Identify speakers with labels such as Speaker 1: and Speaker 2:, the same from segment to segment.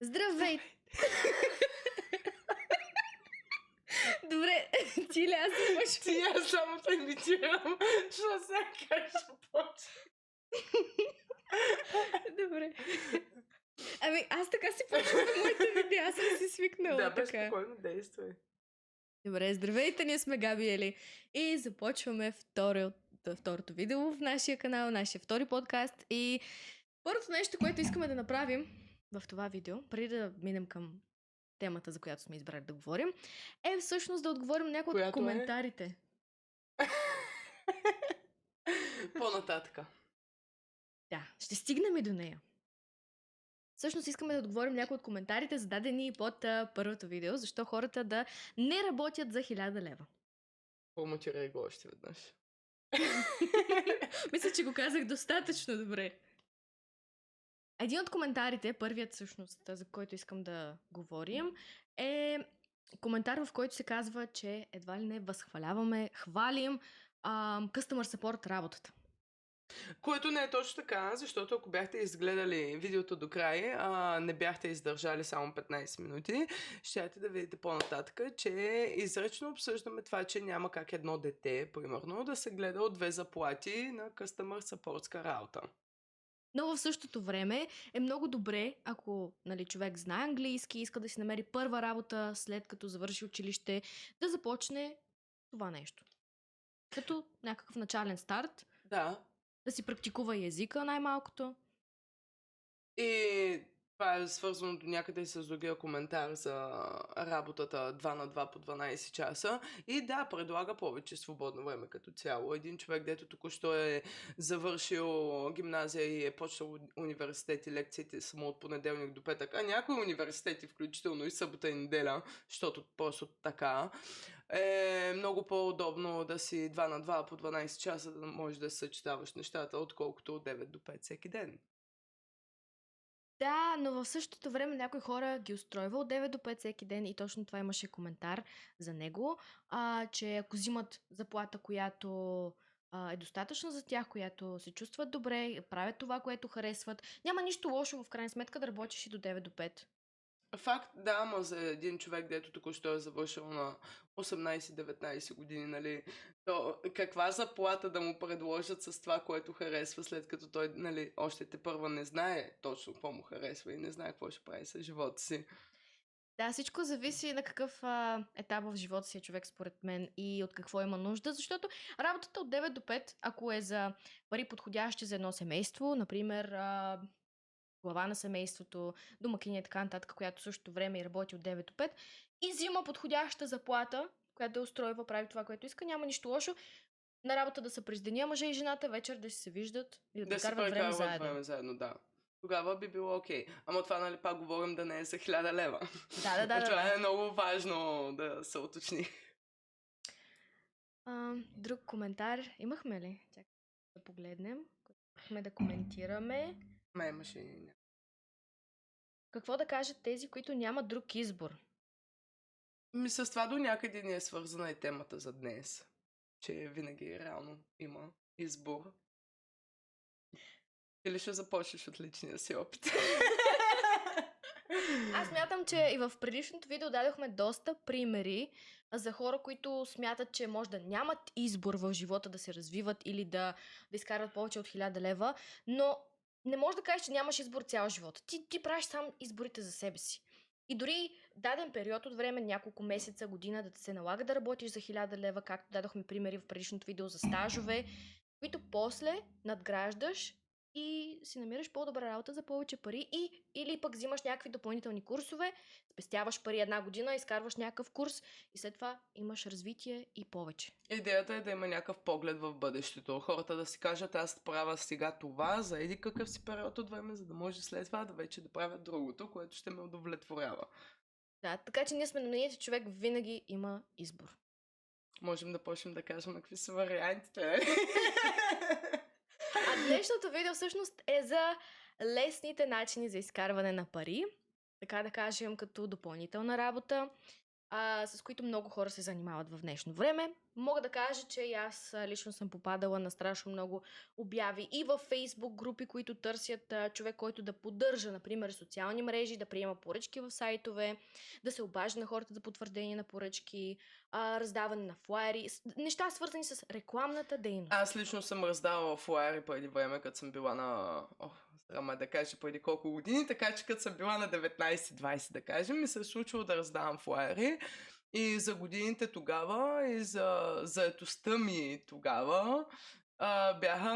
Speaker 1: Здравей! Добре, ти ли аз започвам?
Speaker 2: Ти аз само те имитирам, защото сега как ще почне.
Speaker 1: Добре. Ами, аз така си почвам на моите видеа, аз съм си свикнала
Speaker 2: Да,
Speaker 1: така.
Speaker 2: спокойно действай.
Speaker 1: Добре, здравейте, ние сме Габи и Ели и започваме второто видео в нашия канал, нашия втори подкаст и първото нещо, което искаме да направим в това видео, преди да минем към темата, за която сме избрали да говорим, е всъщност да отговорим на някои от
Speaker 2: Която е?
Speaker 1: коментарите.
Speaker 2: По-нататъка.
Speaker 1: Да, ще стигнем и до нея. Всъщност искаме да отговорим някои от коментарите, зададени под първото видео, защо хората да не работят за 1000 лева.
Speaker 2: Промотирай го още веднъж.
Speaker 1: Мисля, че го казах достатъчно добре. Един от коментарите, първият всъщност, за който искам да говорим, е коментар, в който се казва, че едва ли не възхваляваме, хвалим customer support работата.
Speaker 2: Което не е точно така, защото ако бяхте изгледали видеото до край, не бяхте издържали само 15 минути, щяхте да видите по-нататък, че изрично обсъждаме това, че няма как едно дете, примерно, да се гледа от 2 заплати на customer supportска работа.
Speaker 1: Но в същото време е много добре, ако човек знае английски, иска да си намери първа работа след като завърши училище, да започне това нещо. Като някакъв начален старт,
Speaker 2: Да.
Speaker 1: да си практикува и езика най-малкото.
Speaker 2: И това е свързано до някъде с другия коментар за работата 2 на 2 по 12 часа. И да, предлага повече свободно време като цяло. Един човек, дето току-що е завършил гимназия и е почнал университет и лекциите само от понеделник до петък, а някои университети, включително и събота и неделя, защото просто така, е много по-удобно да си 2 на 2 по 12 часа, да можеш да съчетаваш нещата, отколкото от 9 до 5 всеки ден.
Speaker 1: Да, но в същото време някои хора ги устройва от 9 до 5 всеки ден и точно това имаше коментар за него, че ако взимат заплата, която е достатъчна за тях, която се чувстват добре, правят това, което харесват, няма нищо лошо в крайна сметка да работиш и до 9 до 5.
Speaker 2: Факт, да, ама за един човек, дето току-що е завършил на 18-19 години, нали, то каква заплата да му предложат с това, което харесва, след като той, нали, още тепърва не знае точно какво му харесва и не знае какво ще прави с живота си.
Speaker 1: Да, всичко зависи на какъв етап в живота си е човек, според мен, и от какво има нужда, защото работата от 9 до 5, ако е за пари подходящи за едно семейство, например, глава на семейството, домакиня и така нататък, която същото време и работи от 9 до 5 и взима подходяща заплата, която да устройва, прави това, което иска, няма нищо лошо. На работа да са през деня мъжа и жената, вечер да си се виждат и да
Speaker 2: Да си
Speaker 1: прекарват време
Speaker 2: прекарват
Speaker 1: заедно.
Speaker 2: време заедно, да. Тогава би било окей. Ама това, нали, пак говорим да не е за 1000 лева.
Speaker 1: Да.
Speaker 2: Това е много важно да се уточни.
Speaker 1: Друг коментар имахме ли? Чакай да погледнем. Имахме да коментираме.
Speaker 2: Имаше и не.
Speaker 1: Какво да кажат тези, които нямат друг избор?
Speaker 2: С това до някъде ни е свързана и темата за днес. Че винаги реално има избор. Или ще започнеш от личния си опит?
Speaker 1: Аз смятам, че и в предишното видео дадохме доста примери за хора, които смятат, че може да нямат избор в живота да се развиват или да изкарват повече от 1000 лева, но не можеш да кажеш, че нямаш избор цял живот. Ти правиш сам изборите за себе си. И дори даден период от време, няколко месеца, година, да се налага да работиш за 1000 лева, както дадохме примери в предишното видео за стажове, които после надграждаш и си намираш по-добра работа за повече пари или пък взимаш някакви допълнителни курсове, спестяваш пари една година, изкарваш някакъв курс и след това имаш развитие и повече.
Speaker 2: Идеята е да има някакъв поглед в бъдещето. Хората да си кажат, аз правя сега това за еди какъв си период от време, за да може след това да вече да правя другото, което ще ме удовлетворява.
Speaker 1: Да, така че ние сме на мнение, че човек винаги има избор.
Speaker 2: Можем да почнем да кажем какви са вариантите.
Speaker 1: А днешното видео всъщност е за лесните начини за изкарване на пари, така да кажем, като допълнителна работа. с които много хора се занимават в днешно време. Мога да кажа, че и аз лично съм попадала на страшно много обяви и във Facebook групи, които търсят човек, който да поддържа, например, социални мрежи, да приема поръчки в сайтове, да се обажда на хората за потвърдение на поръчки, раздаване на флаери, неща свързани с рекламната дейност.
Speaker 2: Аз лично съм раздавала флаери преди време, като съм била на... срама да кажа преди колко години, така че като съм била на 19-20, да кажем, ми се е случило да раздавам флаери. И за годините тогава, и за заетостта ми тогава, бяха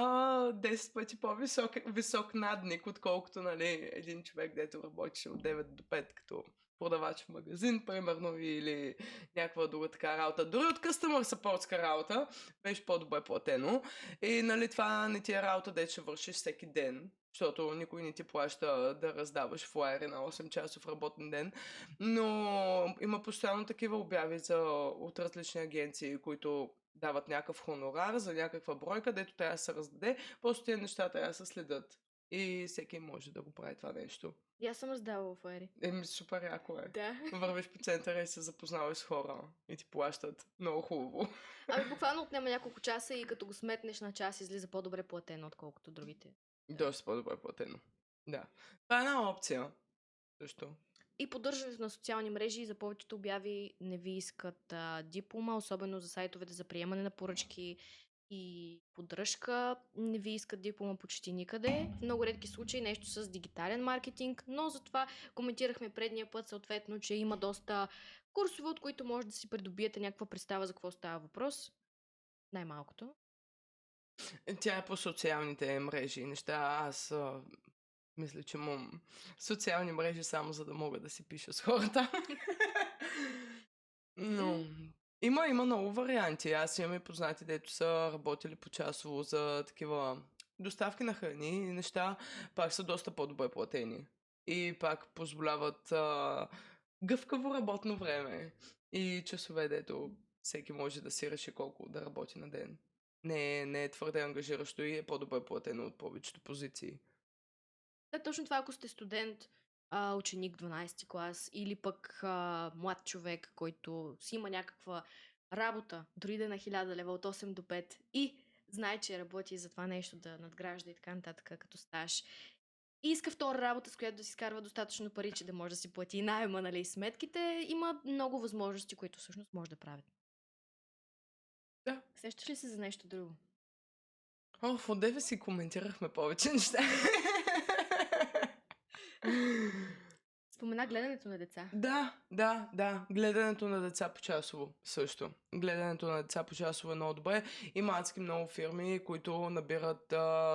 Speaker 2: 10 пъти по-висок надник, отколкото, нали, един човек, дето работеше от 9 до 5 като продавач в магазин, примерно, или някаква друга така работа. Дори от customer supportска работа беше по-добре платено. И, нали, това не ти е работа, де ще вършиш всеки ден, защото никой не ти плаща да раздаваш флаери на 8 часов работен ден. Но има постоянно такива обяви от различни агенции, които дават някакъв хонорар за някаква бройка, дето трябва да се раздаде. Просто тези неща трябва да се следят. И всеки може да го прави това нещо.
Speaker 1: И аз съм раздавала флаери.
Speaker 2: Супер яко е.
Speaker 1: Да.
Speaker 2: Вървиш по центъра и се запознаваш с хора и ти плащат много хубаво.
Speaker 1: Ами буквално отнема няколко часа и като го сметнеш на час излиза по-добре платено, отколкото другите.
Speaker 2: Доста по-добре платено. Да. Това е една опция. Също.
Speaker 1: И поддържането на социални мрежи за повечето обяви не ви искат диплома, особено за сайтовете за приемане на поръчки и поддръжка. Не ви искат диплома почти никъде. В много редки случаи нещо с дигитален маркетинг, но затова коментирахме предния път съответно, че има доста курсове, от които може да си придобиете някаква представа за какво става въпрос. Най-малкото.
Speaker 2: Тя е по социалните мрежи и неща. Аз мисля, че имам социални мрежи само за да мога да си пиша с хората. Но има много варианти. Аз имам и познати, дето са работили почасово за такива доставки на храни и неща, пак са доста по-добре платени. И пак позволяват гъвкаво работно време и часове, дето всеки може да си реши колко да работи на ден. Не е твърде ангажиращо и е по-добре платено от повечето позиции.
Speaker 1: Да, точно това, ако сте студент, ученик 12 клас или пък млад човек, който си има някаква работа, дори да е на 1000 лева от 8 до 5 и знае, че работи за това нещо да надгражда и така нататък като стаж. И иска втора работа, с която да си скарва достатъчно пари, че да може да си плати найема, нали, и сметките. Има много възможности, които всъщност може да правят.
Speaker 2: Да.
Speaker 1: Сещаш ли се за нещо друго?
Speaker 2: В одеве си коментирахме повече неща.
Speaker 1: Спомена гледането на деца.
Speaker 2: Да. Гледането на деца почасово също. Гледането на деца почасово е много добре. Има адски много фирми, които набират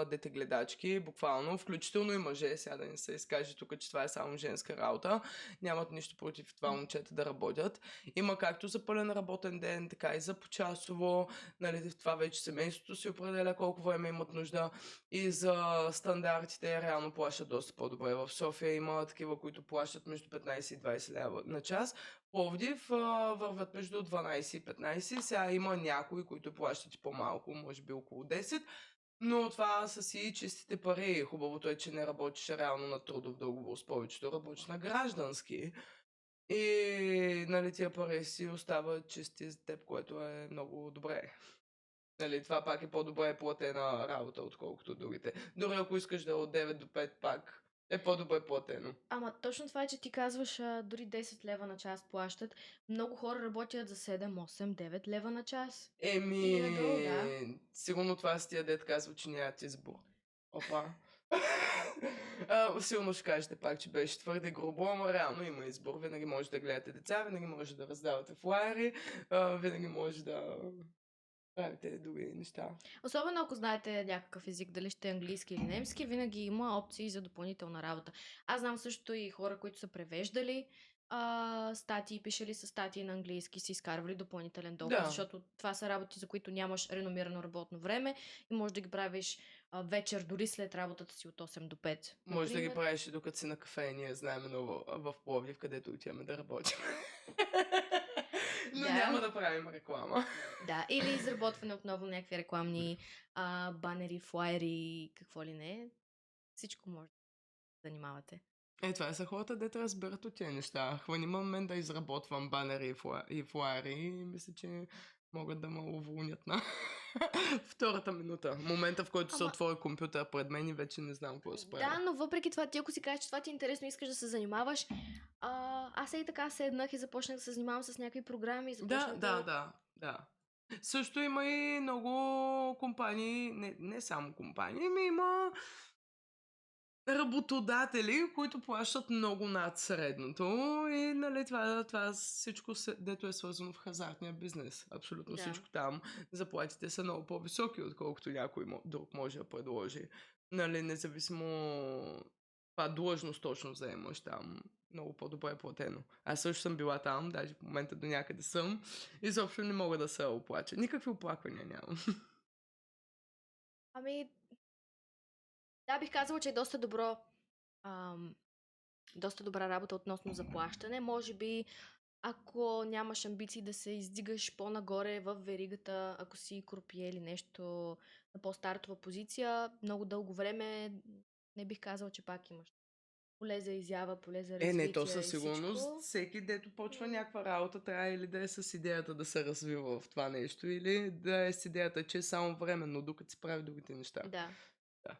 Speaker 2: детегледачки, буквално, включително и мъже, сега да не се изкаже тук, че това е само женска работа. Нямат нищо против това момчета да работят. Има както за пълен работен ден, така и за почасово. Нали, в това вече семейството си определя колко време имат нужда. И за стандартите реално плащат доста по-добре. В София има такива, които плащат между 15 и 20 лева на час. Пловдив върват между 12 и 15. Сега има някои, които плащат и по-малко, може би около 10. Но това са си чистите пари. Хубавото е, че не работиш реално на трудов договор с повечето, работиш на граждански. И нали, тия пари си остават чисти за теб, което е много добре. Нали, това пак е по-добре платена работа, отколкото другите. Дори ако искаш да е от 9 до 5 пак е по-добре платено.
Speaker 1: Ама точно това е, че ти казваш, дори 10 лева на час плащат. Много хора работят за 7, 8, 9 лева на час. И надолу, да.
Speaker 2: Сигурно това си тия дет казва, че нямат избор. Опа. Сигурно ще кажете пак, че беше твърде грубо, ама реално има избор. Винаги може да гледате деца, винаги може да раздавате флаери, винаги може да правите други неща.
Speaker 1: Особено ако знаете някакъв език, дали ще е английски или немски, винаги има опции за допълнителна работа. Аз знам също и хора, които са превеждали статии, пишели са статии на английски, си изкарвали допълнителен доход,
Speaker 2: Да.
Speaker 1: защото това са работи, за които нямаш реномирано работно време и можеш да ги правиш вечер, дори след работата си от 8 до 5.
Speaker 2: Може да ги
Speaker 1: например.
Speaker 2: правиш и докато си на кафе и ние знаем много в Пловдив, където отиваме да работим. Но
Speaker 1: Да.
Speaker 2: няма да правим реклама.
Speaker 1: Да, или изработване отново на някакви рекламни банери, флаери, какво ли не. Всичко може да занимавате.
Speaker 2: Това са хората, дето разбират от тези неща. Хвани момент да изработвам банери и флаери и мисля, че могат да ме уволнят на втората минута. Момента, в който се
Speaker 1: Ама,
Speaker 2: отвори компютър пред мен и вече не знам какво се прави.
Speaker 1: да, но въпреки това, ти ако си кажеш, че това ти е интересно, искаш да се занимаваш, аз и така седнах и започнах да се занимавам с някакви програми, започнах
Speaker 2: Да. Също има и много компании, не само компании, ами има работодатели, които плащат много над средното и нали, това всичко, дето е свързано в хазартния бизнес. Абсолютно
Speaker 1: Да.
Speaker 2: всичко там. Заплатите са много по-високи, отколкото някой друг може да предложи. Нали, независимо това длъжност точно заемаш там. Много по-добре платено. Аз също съм била там, даже в момента до някъде съм. Изобщо не мога да се оплача. Никакви оплаквания нямам.
Speaker 1: Ами, да, бих казала, че е доста добра работа относно заплащане. Може би, ако нямаш амбиции да се издигаш по-нагоре в веригата, ако си крупие или нещо на по-стартова позиция, много дълго време не бих казала, че пак имаш поле за изява, поле за
Speaker 2: Не, то
Speaker 1: развитие
Speaker 2: със
Speaker 1: и
Speaker 2: сигурност
Speaker 1: всичко.
Speaker 2: всеки, дето почва някаква работа, трябва или да е с идеята да се развива в това нещо, или да е с идеята, че е само временно, докато си прави другите неща.
Speaker 1: Да.
Speaker 2: Да.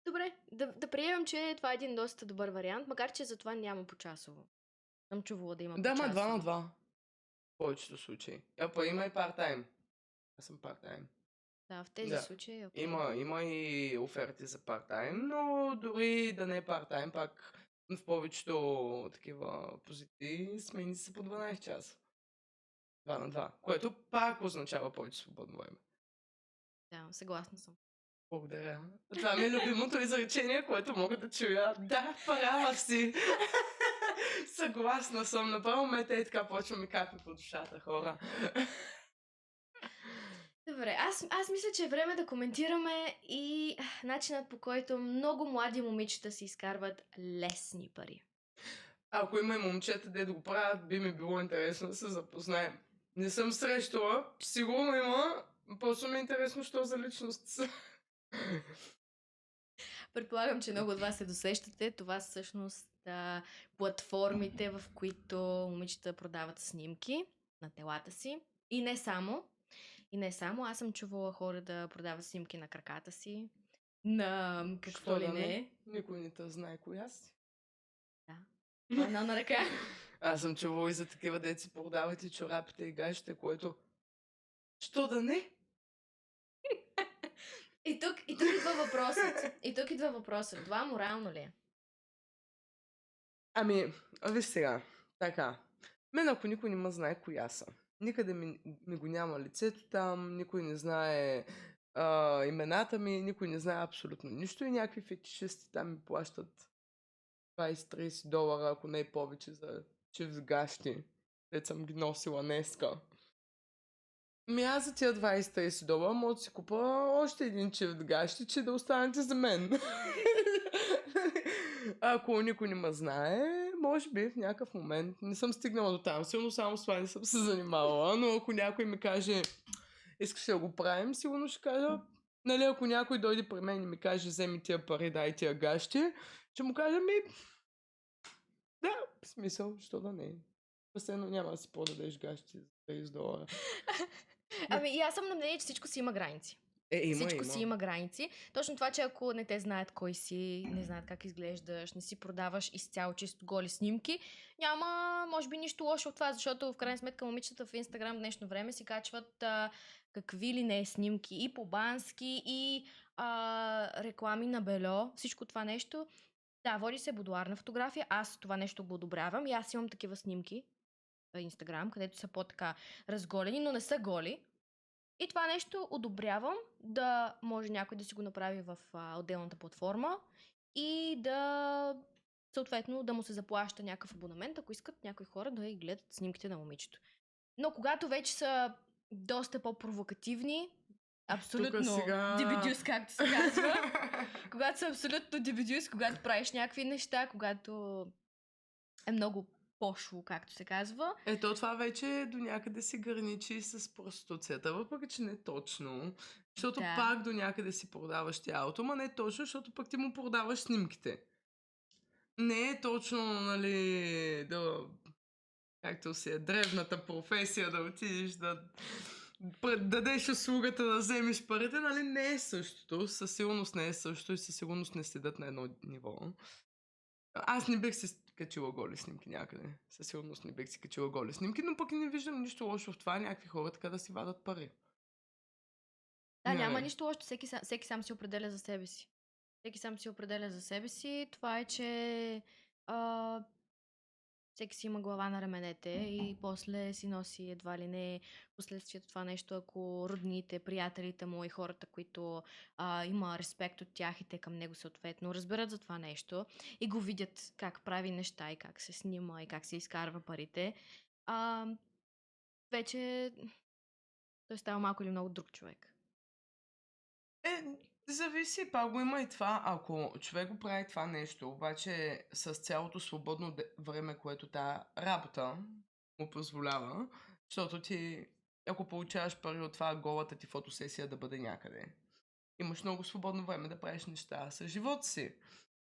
Speaker 1: Добре, да приемем, че това е един доста добър вариант, макар че за това няма почасово. Съм чувала да има
Speaker 2: Да, ма 2
Speaker 1: почасово.
Speaker 2: на 2. В повечето случаи. Па има и парт-тайм. Аз съм парт-тайм.
Speaker 1: Да, в тези
Speaker 2: Да.
Speaker 1: случаи, окей.
Speaker 2: Има и оферти за парт-тайм, но дори да не е парт-тайм, пак в повечето такива позиции смени се по 12 часа. 2 на 2. Което пак означава повече свободно време.
Speaker 1: Да, съгласна съм.
Speaker 2: Благодаря. Това ми е любимото изречение, което мога да чуя. Да, права си. Съгласна съм. Направо мете и така почва ми капи по душата, хора.
Speaker 1: Добре, аз мисля, че е време да коментираме и начинът, по който много млади момичета си изкарват лесни пари.
Speaker 2: Ако има и момчета, де да го правят, би ми било интересно да се запознаем. Не съм срещала, сигурно има, просто ми е интересно, що за личност са.
Speaker 1: Предполагам, че много от вас се досещате. Това са всъщност платформите, в които момичета продават снимки на телата си. И не само. Аз съм чувала хора да продават снимки на краката си, на какво
Speaker 2: Що
Speaker 1: ли
Speaker 2: да
Speaker 1: не.
Speaker 2: Никой не те знае коя си.
Speaker 1: Да. Едно на ръка.
Speaker 2: Аз съм чувала и за такива деци продават и чорапите и гащите, което... Що да не?
Speaker 1: И тук идва въпросът. Това морално ли е?
Speaker 2: Ами, виж сега, така. Мен ако никой не ме знае коя съм, никъде ми го няма лицето там, никой не знае имената ми, никой не знае абсолютно нищо и някакви фетишисти там ми плащат 20-30 долара, ако не е повече за чипс гащи, дето съм ги носила днеска. Аз за тия 20-30 долара мога да си купа още един чифт гащи, че да останете за мен. Ако никой не ме знае, може би в някакъв момент не съм стигнала до там. Сигурно само с това не съм се занимавала, но ако някой ми каже, искаш да го правим, сигурно ще кажа, нали, ако някой дойде при мен и ми каже, вземи тия пари, дай тия гащи, ще му кажа, да, в смисъл, що да не. Последно няма да си подадеш гащи за 30 долара.
Speaker 1: Ами и аз съм на мнение, че всичко си има граници. Всичко си има граници. Точно това, че ако не те знаят кой си, не знаят как изглеждаш, не си продаваш изцяло чисто голи снимки, няма, може би, нищо лошо от това, защото в крайна сметка момичетата в Инстаграм в днешно време си качват какви ли не снимки и по-бански, и реклами на бельо, всичко това нещо. Да, води се будуарна фотография, аз това нещо го одобрявам и аз имам такива снимки в Инстаграм, където са по-така разголени, но не са голи. И това нещо одобрявам да може някой да си го направи в отделната платформа и да съответно да му се заплаща някакъв абонамент, ако искат някои хора да и гледат снимките на момичето. Но когато вече са доста по-провокативни, абсолютно
Speaker 2: сега...
Speaker 1: дебедюс, както се казва, когато са абсолютно дебедюс, когато правиш някакви неща, когато е много пошло, както се казва.
Speaker 2: Ето това вече до някъде си граничи с проституцията, въпреки че не точно, защото
Speaker 1: Да.
Speaker 2: пак до някъде си продаваш тялото, ма не точно, защото пък ти му продаваш снимките. Не е точно, нали, да, както си е древната професия, да отидеш да дадеш услугата да вземеш парите, нали, не е същото, със сигурност не е същото и със сигурност не седат на едно ниво. Аз не бих си качила голи снимки някъде. Със сигурност не бих си качила голи снимки, но пък и не виждам нищо лошо в това някакви хора така да си вадат пари.
Speaker 1: Да, няма
Speaker 2: Нали?
Speaker 1: нищо лошо, всеки сам си определя за себе си. Всеки сам си определя за себе си. Това е, че а, всеки си има глава на раменете и после си носи едва ли не последствието това нещо, ако роднините, приятелите му и хората, които има респект от тях и те към него съответно, разберат за това нещо и го видят как прави неща и как се снима и как се изкарва парите, а, вече той става малко или много друг човек.
Speaker 2: Е, зависи, пак го има и това. Ако човек го прави това нещо, обаче с цялото свободно време, което тази работа му позволява, защото ти, ако получаваш пари от това, голата ти фотосесия да бъде някъде, имаш много свободно време да правиш неща с живота си.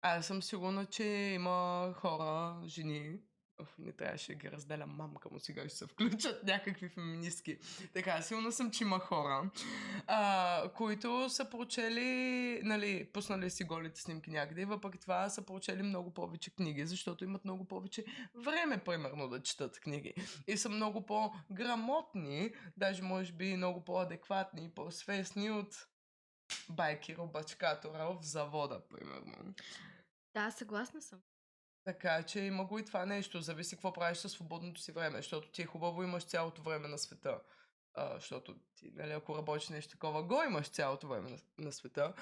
Speaker 2: Аз съм сигурна, че има хора, жени, не трябваше да ги разделям, мамка му сега ще се включат някакви феминистки. Така, сигурна съм, че има хора, които са прочели, нали, пуснали си голите снимки някъде и въпреки това са прочели много повече книги, защото имат много повече време, примерно, да четат книги. И са много по-грамотни, даже може би много по-адекватни и по-свестни от байкер бачкатора в завода, примерно.
Speaker 1: Да, съгласна съм.
Speaker 2: Така че има го и това нещо. Зависи какво правиш със свободното си време, защото ти е хубаво имаш цялото време на света. Защото ти, нали, ако работиш нещо такова, го имаш цялото време на света.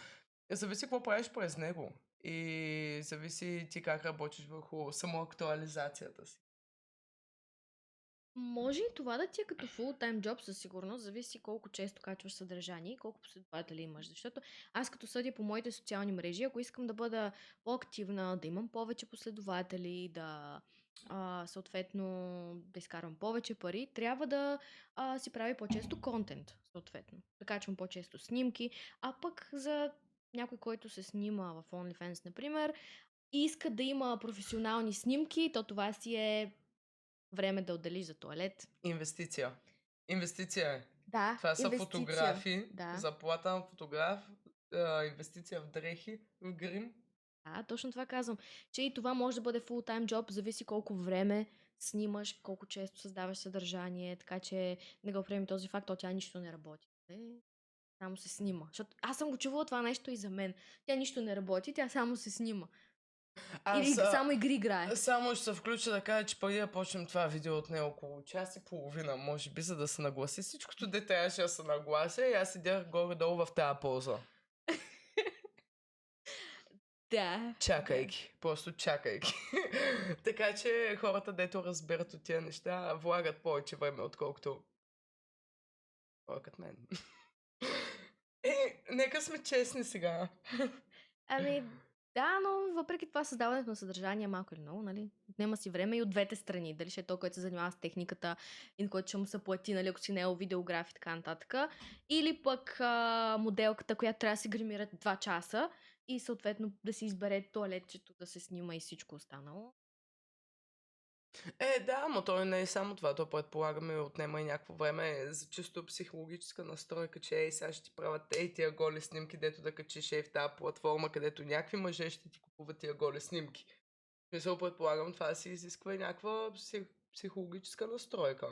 Speaker 2: Зависи какво правиш през него. И зависи ти как работиш върху самоактуализацията си.
Speaker 1: Може и това да ти е като full-time job със сигурност, зависи колко често качваш съдържание и колко последователи имаш. Защото аз като съдя по моите социални мрежи, ако искам да бъда по-активна, да имам повече последователи, да съответно да изкарвам повече пари, трябва да си прави по-често контент, съответно. Да качвам по-често снимки, а пък за някой, който се снима в OnlyFans, например, и иска да има професионални снимки, то това си е време да отделиш за туалет.
Speaker 2: Инвестиция. Инвестиция е.
Speaker 1: Да,
Speaker 2: Това са
Speaker 1: инвестиция.
Speaker 2: фотографи,
Speaker 1: Да.
Speaker 2: заплата на фотограф, инвестиция в дрехи, в грим.
Speaker 1: Да, точно това казвам. Че и това може да бъде full-time job, зависи колко време снимаш, колко често създаваш съдържание, така че не го приеми този факт, то тя нищо не работи. Само се снима. Защото аз съм го чувала това нещо и за мен. Тя нищо не работи, тя само се снима. Или само игри играе.
Speaker 2: Само ще се включа да кажа, че преди да почнем това видео от нея около час и половина, може би, за да се нагласи всичкото, де трябваше да се наглася и аз седях горе-долу в тази полза.
Speaker 1: Да.
Speaker 2: Чакайки. Просто чакайки. Така че хората, дето разберат от тия неща, влагат повече време, отколкото влагат мен. Нека сме честни сега.
Speaker 1: Ами, да, но въпреки това създаването на съдържание е малко или много, нали? Отнема си време и от двете страни. Дали ще е той, който се занимава с техниката и на който ще му се плати, нали, ако си не е видеограф и така нататък. Или пък моделката, която трябва да се гримира 2 часа и съответно да си избере туалетчето, да се снима и всичко останало.
Speaker 2: Да, но той не е само това. То предполагаме отнема и някакво време за чисто психологическа настройка, че сега ще ти правят тия голи снимки, дето да качиш в тази платформа, където някакви мъже ще ти купуват тия голи снимки. Мисля, предполагам, това си изисква и някаква психологическа настройка.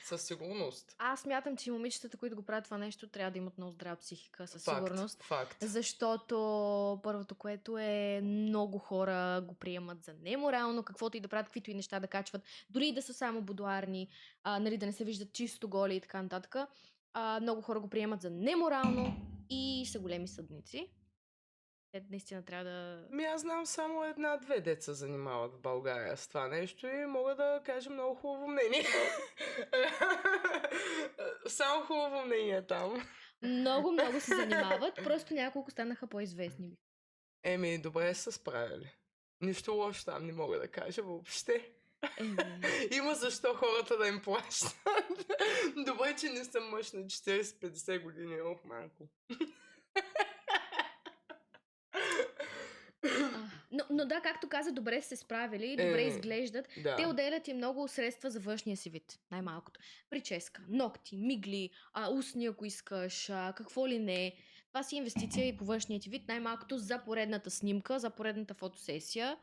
Speaker 2: Със сигурност.
Speaker 1: Аз смятам, че момичетата, които го правят това нещо, трябва да имат много здрава психика, със
Speaker 2: Факт,
Speaker 1: сигурност.
Speaker 2: факт.
Speaker 1: Защото първото, което е, много хора го приемат за неморално, каквото и да правят, каквито и неща да качват, дори и да са само будуарни, нали, да не се виждат чисто голи и така нататък. Много хора го приемат за неморално и са големи съдници. Те наистина трябва да...
Speaker 2: Аз знам само една-две деца занимават в България с това нещо и мога да кажа много хубаво мнение. Само хубаво мнение там.
Speaker 1: Много се занимават, просто няколко станаха по-известни.
Speaker 2: Добре са справили. Нищо лошо там не мога да кажа въобще. Има защо хората да им плащат. Добре, че не съм мъж на 40-50 години. Ох, малко.
Speaker 1: Но да, както каза, добре са се справили, добре изглеждат. Те
Speaker 2: Да.
Speaker 1: отделят и много средства за външния си вид, най-малкото. Прическа, ногти, мигли, устни, ако искаш, какво ли не. Това си инвестиция и по външния ти вид, най-малкото за поредната снимка, за поредната фотосесия.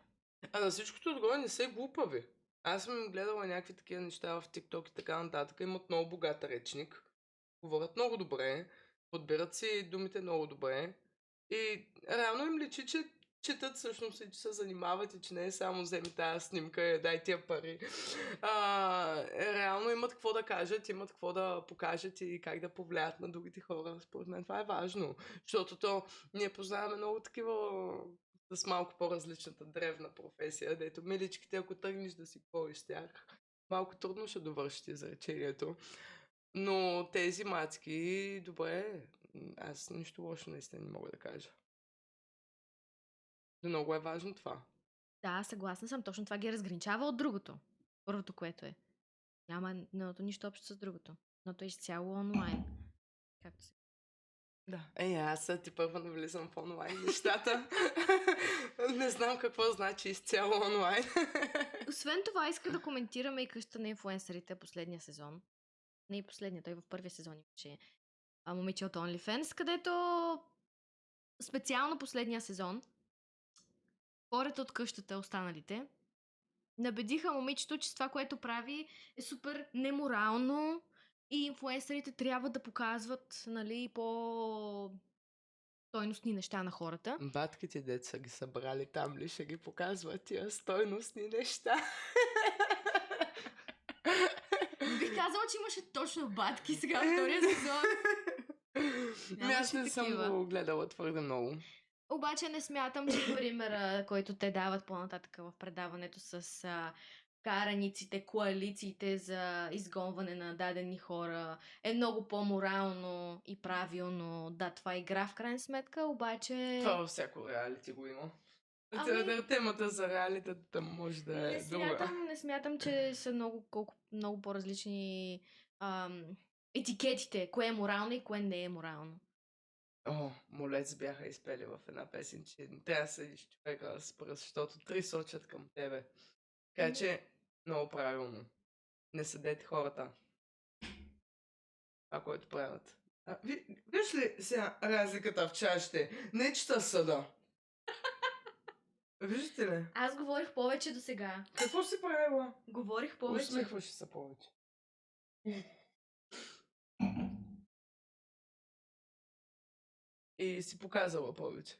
Speaker 2: А на всичкото отгоре не са глупави. Аз съм гледала някакви такива неща в TikTok и така нататък. Имат много богат речник. Говорят много добре. Подбират си думите много добре. И реално им личи, че четат всъщност и че се занимават и че не е само вземи тази снимка, дай тия пари. Реално имат какво да кажат, имат какво да покажат и как да повлият на другите хора. Според мен това е важно. Защото ние познаваме много такива с малко по-различната древна професия, дето миличките, ако тръгнеш да си говориш с тях, малко трудно ще довършите изречението. Но тези мацки, добре, аз нищо лошо наистина не мога да кажа. Много е важно това.
Speaker 1: Да, съгласна съм. Точно това ги разграничава от другото. Първото, което е. Няма едното нищо общо с другото. Но то е изцяло онлайн. Както се.
Speaker 2: Да. Аз ти първа навлизам в онлайн нещата. Не знам какво значи изцяло онлайн.
Speaker 1: Освен това, иска да коментираме и къщата на инфлуенсърите последния сезон. Не и последния, той в първия сезон имаше момиче от OnlyFans, където специално последния сезон хората от къщата, останалите, набедиха момичето, че това, което прави е супер неморално и инфлуенсърите трябва да показват, нали, по-стойностни неща на хората.
Speaker 2: Батките деца ги събрали там ли, ще ги показват тия стойностни неща.
Speaker 1: Бих казала, че имаше точно батки сега в втория сезон.
Speaker 2: Аз не съм го гледала твърде много.
Speaker 1: Обаче не смятам, че примера, който те дават по-нататък в предаването с караниците, коалициите за изгонване на дадени хора е много по-морално и правилно. Да, това е игра в крайна сметка, обаче...
Speaker 2: Това във всяко реалити го има. Темата за реалитета може да е друга.
Speaker 1: Не смятам, че са много по-различни етикетите, кое е морално и кое не е морално.
Speaker 2: Молец бяха изпели в една песен, че не трябва да съдиш човека с пръст, защото 3 сочат към тебе. Така че, много правилно. Не съдете хората. Това, което правят. Виж ли сега разликата в чашите? Не чета съда. Виждате ли?
Speaker 1: Аз говорих повече до сега.
Speaker 2: Какво си правила?
Speaker 1: Говорих повече.
Speaker 2: Усмихваш се повече. И си показала повече.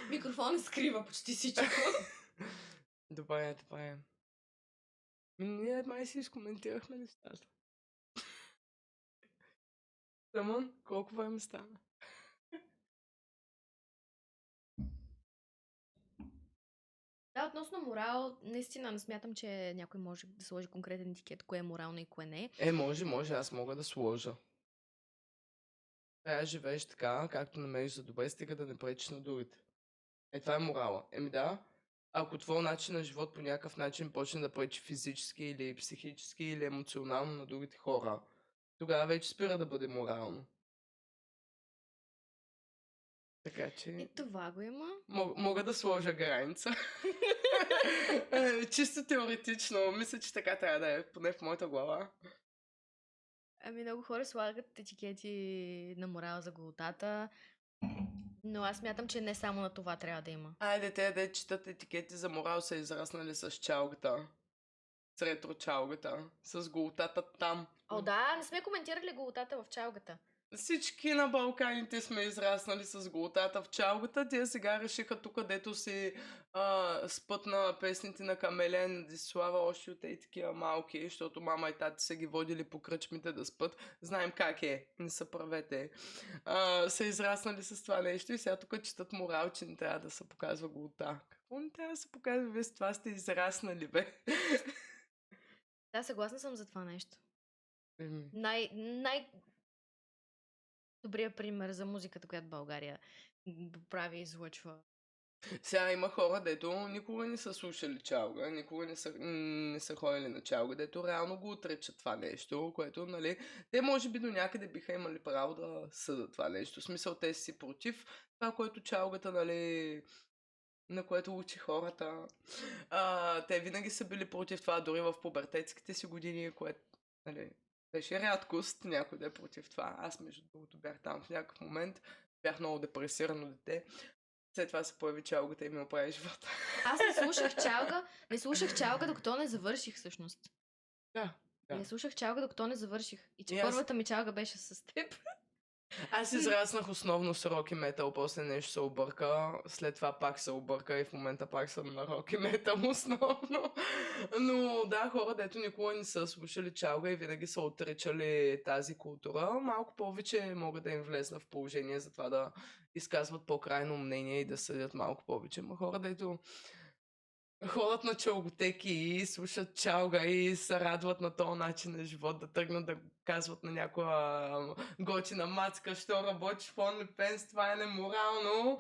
Speaker 1: Микрофон скрива почти всичко.
Speaker 2: Добре. Ние май си изкоментирахме нещата. Самон, колко време стана?
Speaker 1: Да, относно морал, наистина не смятам, че някой може да сложи конкретен етикет, кое е морално и кое не.
Speaker 2: Може, аз мога да сложа. Трябва да живееш така, както намериш за добре, стига да не пречиш на другите. Това е морала. Да, ако твой начин на живот по някакъв начин почне да пречи физически или психически или емоционално на другите хора, тогава вече спира да бъде морално. Така че...
Speaker 1: И това го има.
Speaker 2: Мога да сложа граница. Чисто теоретично, мисля, че така трябва да е, поне в моята глава.
Speaker 1: Много хора слагат етикети на морал за голотата, но аз смятам, че не само на това трябва да има.
Speaker 2: Те да четат етикети за морал са израснали с чалгата. С ретро чалгата. С голотата там.
Speaker 1: Да, не сме коментирали голотата в чалгата.
Speaker 2: Всички на Балканите сме израснали с голотата в чалгата. Те сега решиха тук, дето си спът на песните на Камелен, Десислава, още от такива малки, защото мама и тати са ги водили по кръчмите да спът. Знаем как е, не са правете. Са израснали с това нещо и сега тук четат морал, че не трябва да се показва голота. Какво не трябва да се показва? Вие с това сте израснали, бе.
Speaker 1: Да, съгласна съм за това нещо. Добрият пример за музиката, която България прави и излъчва.
Speaker 2: Сега има хора, дето никога не са слушали чалга, никога не са ходили на чалга, дето реално го отричат това нещо, което, нали, те може би до някъде биха имали право да съдат това нещо. В смисъл, те си против това, което чалгата, нали, на което учи хората. Те винаги са били против това, дори в пубертетските си години, което, нали, беше рядкост някой да е против това. Аз, между другото, бях там в някакъв момент, бях много депресирано дете. След това се появи чалгата и ми оправи живота.
Speaker 1: Аз не слушах чалга, докато не завърших всъщност.
Speaker 2: Да,
Speaker 1: Не
Speaker 2: да.
Speaker 1: слушах чалга, докато не завърших. И че
Speaker 2: И аз-
Speaker 1: първата ми чалга беше с теб.
Speaker 2: Аз израснах основно с рок и метал, после нещо се обърка, след това пак се обърка и в момента пак съм на рок и метал основно. Но да, хора, дето никога не са слушали чалга и винаги са отричали тази култура, малко повече могат да им влезна в положение за това да изказват по-крайно мнение и да съдят малко повече. Ма хора, дето ходят на чалготеки и слушат чалга и се радват на този начин на живот, да тръгнат да казват на някоя готина мацка, що работиш в OnlyFans, това е неморално.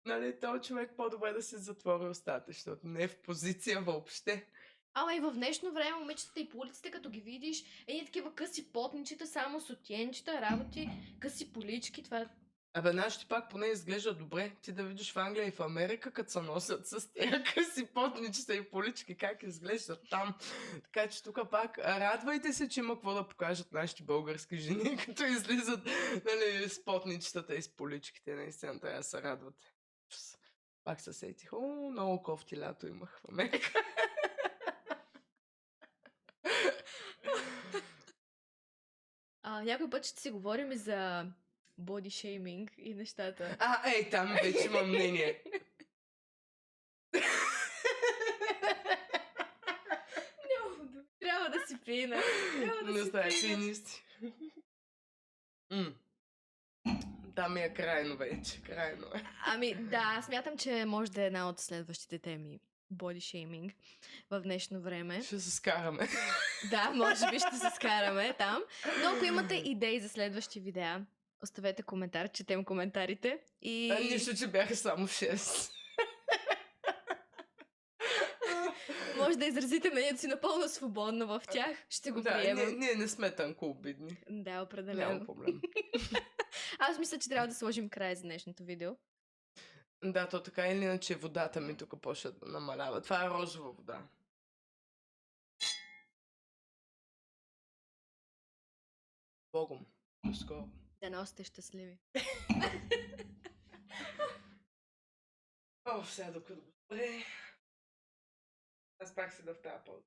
Speaker 2: Нали, този човек по-добре да се затвори устата, защото не е в позиция въобще.
Speaker 1: Ама и в днешно време момичетата и по улиците, като ги видиш, едни такива къси потничета, само сутенчета, работи, къси полички, това
Speaker 2: Абе, нашите пак поне изглеждат добре. Ти да видиш в Англия и в Америка, като се носят с тези къси потничета и полички, как изглеждат там. Така че тук пак радвайте се, че има какво да покажат нашите български жени, като излизат, нали, с потничетата и с поличките. Наистина трябва да се радвате. Пак се сетих. О, много кофти лято имах в Америка.
Speaker 1: някой път ще си говорим и за боди шейминг и нещата.
Speaker 2: Ей, там вече има мнение.
Speaker 1: Трябва да си пина.
Speaker 2: Не знае, пинисти. Там е крайно вече, крайно е.
Speaker 1: Ами да, смятам, че може да е една от следващите теми. Боди шейминг в днешно време.
Speaker 2: Ще се скараме.
Speaker 1: Да, може би ще се скараме там. Но ако имате идеи за следващи видеа, оставете коментар, четем коментарите. И...
Speaker 2: Нищо, че бяха само 6.
Speaker 1: може да изразите мнението си напълно свободно в тях. Ще го приемам.
Speaker 2: Ние не сме тънко обидни.
Speaker 1: Да, определено.
Speaker 2: Няма проблем.
Speaker 1: Аз мисля, че трябва да сложим край за днешното видео.
Speaker 2: Да, то така или иначе водата ми тук почва да намалява. Това е розова вода. Богом. До скоро.
Speaker 1: Дано сте щастливи.
Speaker 2: Сега докато го спре. Аз пак си да в тази пауза.